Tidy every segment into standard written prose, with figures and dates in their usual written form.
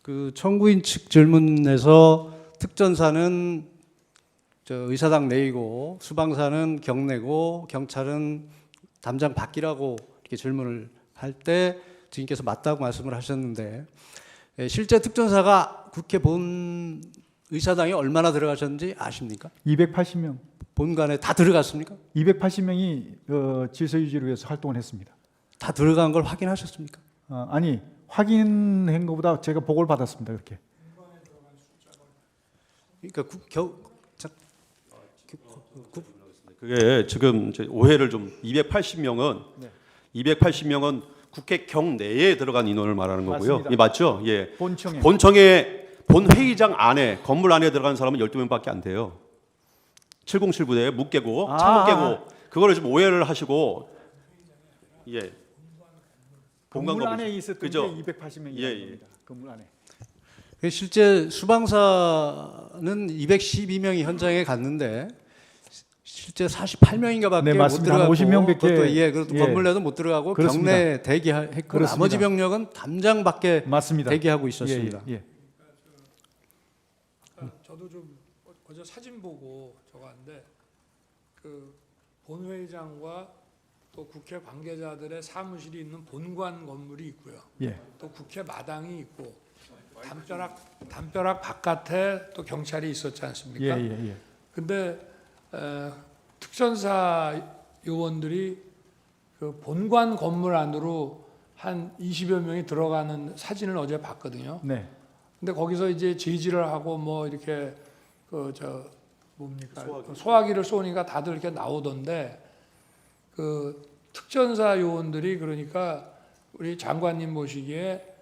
그 청구인 측 질문에서 특전사는 의사당 내이고 수방사는 경내고 경찰은 담장 밖이라고 이렇게 질문을 할 때 증인께서 맞다고 말씀을 하셨는데 실제 특전사가 국회 본 의사당에 얼마나 들어가셨는지 아십니까? 280명. 본관에 다 들어갔습니까? 280명이 질서 유지를 위해서 활동을 했습니다. 다 들어간 걸 확인하셨습니까? 아니, 확인한 것보다 제가 보고를 받았습니다. 그렇게. 그러니까 그게 지금 오해를 좀 280명은 네. 280명은 국회 경내에 들어간 인원을 말하는 거고요. 맞습니다. 예, 맞죠? 예. 본청에 본 회의장 안에 건물 안에 들어간 사람은 12명밖에 안 돼요. 707 부대에 묵 깨고 창문 깨고 그거를 좀 오해를 하시고 예. 건물 안에 있었던 그죠? 게 280명이라는 예, 예. 겁니다. 건물 안에. 실제 수방사는 212명이 현장에 갔는데 실제 48명인가밖에 네, 못 맞습니다. 들어가고 50명밖에 그것도 예. 건물 내도 못 들어가고 그렇습니다. 경내 대기했고 그렇습니다. 나머지 병력은 담장 밖에 맞습니다. 대기하고 있었습니다. 예, 예. 저도 좀 어제 사진 보고 저거 하는데 그 본회의장과 또 국회 관계자들의 사무실이 있는 본관 건물이 있고요. 예. 또 국회 마당이 있고 담벼락 바깥에 또 경찰이 있었지 않습니까? 예, 예, 예. 근데 특전사 요원들이 그 본관 건물 안으로 한 20여 명이 들어가는 사진을 어제 봤거든요. 네. 근데 거기서 이제 제지를 하고 뭐 이렇게 소화기를 쏘니까 다들 이렇게 나오던데 그 특전사 요원들이 그러니까 우리 장관님 보시기에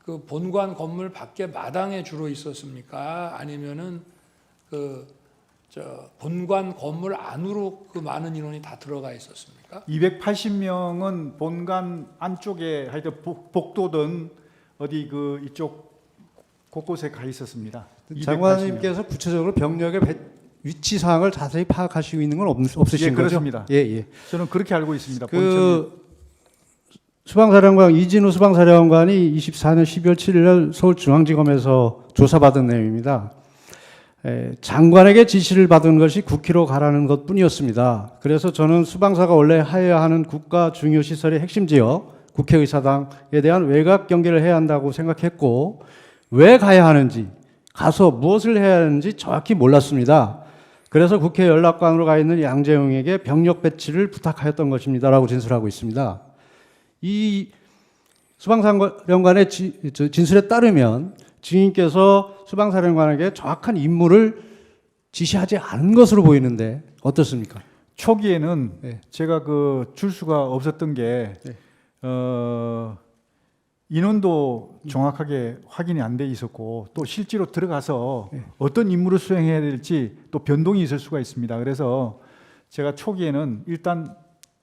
그 본관 건물 밖에 마당에 주로 있었습니까? 아니면은 본관 건물 안으로 그 많은 인원이 다 들어가 있었습니까? 280명은 본관 안쪽에 하여튼 복도든 어디 그 이쪽 곳곳에 가 있었습니다. 280명. 장관님께서 구체적으로 병력의 위치 사항을 자세히 파악하시고 있는 건 없으신 예, 거죠? 그렇습니다. 예, 예. 저는 그렇게 알고 있습니다. 수방사령관 이진우 수방사령관이 24년 12월 7일 날 서울중앙지검에서 조사받은 내용입니다. 장관에게 지시를 받은 것이 국회로 가라는 것뿐이었습니다. 그래서 저는 수방사가 원래 하여야 하는 국가 중요 시설의 핵심 지역 국회의사당에 대한 외곽 경계를 해야 한다고 생각했고 왜 가야 하는지 가서 무엇을 해야 하는지 정확히 몰랐습니다. 그래서 국회 연락관으로 가 있는 양재용에게 병력 배치를 부탁하였던 것입니다라고 진술하고 있습니다. 이 수방사령관의 진술에 따르면 증인께서 수방사령관에게 정확한 임무를 지시하지 않은 것으로 보이는데 어떻습니까? 초기에는 네. 제가 그 줄수가 없었던 게 네. 인원도 정확하게 확인이 안 돼 있었고 또 실제로 들어가서 네. 어떤 임무를 수행해야 될지 또 변동이 있을 수가 있습니다. 그래서 제가 초기에는 일단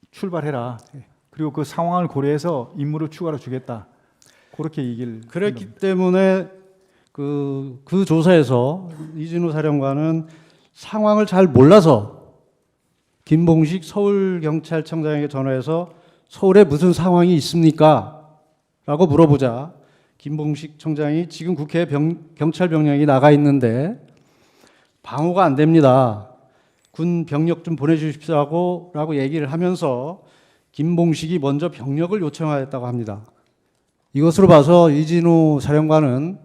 출발해라. 네. 그리고 그 상황을 고려해서 임무를 추가로 주겠다. 그렇게 얘기를 그랬기 때문에 그 조사에서 이진우 사령관은 상황을 잘 몰라서 김봉식 서울경찰청장에게 전화해서 서울에 무슨 상황이 있습니까? 라고 물어보자 김봉식 청장이 지금 국회에 경찰 병력이 나가 있는데 방어가 안 됩니다. 군 병력 좀 보내주십시오 라고 얘기를 하면서 김봉식이 먼저 병력을 요청하였다고 합니다. 이것으로 봐서 이진우 사령관은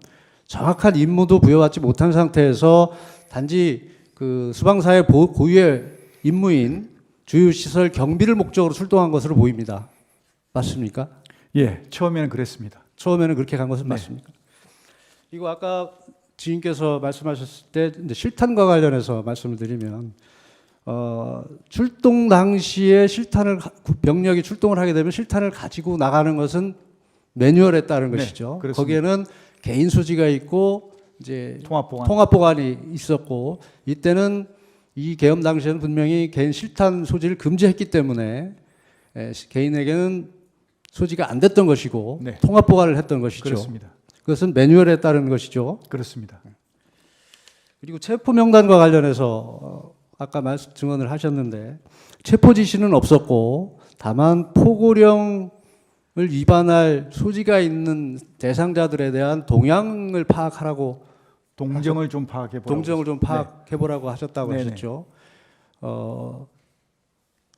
정확한 임무도 부여받지 못한 상태에서 단지 그 수방사의 고유의 임무인 주요시설 경비를 목적으로 출동한 것으로 보입니다. 맞습니까? 예, 처음에는 그랬습니다. 처음에는 그렇게 간 것은 네. 맞습니까? 이거 아까 지인께서 말씀하셨을 때 이제 실탄과 관련해서 말씀을 드리면 출동 당시에 병력이 출동을 하게 되면 실탄을 가지고 나가는 것은 매뉴얼에 따른 네, 것이죠. 그렇습니다. 거기에는 개인 소지가 있고 이제 통합보관. 통합 보관이 있었고 이때는 이 계엄 당시에는 분명히 개인 실탄 소지를 금지했기 때문에 개인에게는 소지가 안 됐던 것이고 네. 통합 보관을 했던 것이죠. 그렇습니다. 그것은 매뉴얼에 따른 것이죠. 그렇습니다. 그리고 체포 명단과 관련해서 아까 증언을 하셨는데 체포 지시는 없었고 다만 포고령 위반할 소지가 있는 대상자들에 대한 동향을 파악하라고 동정을 좀 파악해 보라고. 동정을 좀 네. 파악해 보라고 하셨다고 네네. 하셨죠.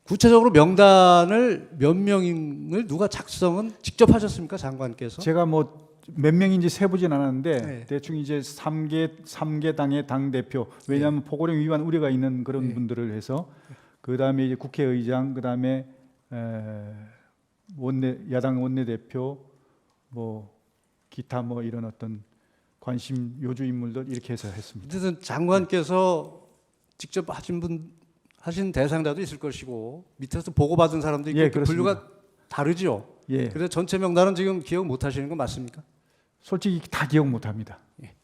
구체적으로 명단을 몇 명을 누가 작성은 직접 하셨습니까, 장관께서? 제가 뭐 몇 명인지 세보진 않았는데 네. 대충 이제 3개 당의 당 대표, 왜냐하면 포고령 위반 우려가 있는 그런 네. 분들을 해서 그 다음에 이제 국회의장, 그 다음에 야당 원내대표, 뭐 기타 뭐 이런 어떤 관심 요주 인물들 이렇게 해서 했습니다. 어쨌든 장관께서 직접 하신 대상자도 있을 것이고 밑에서 보고받은 사람도 있고 예, 이렇게 그렇습니다. 분류가 다르죠. 예, 그래서 전체 명단은 지금 기억 못 하시는 거 맞습니까? 솔직히 다 기억 못합니다. 예.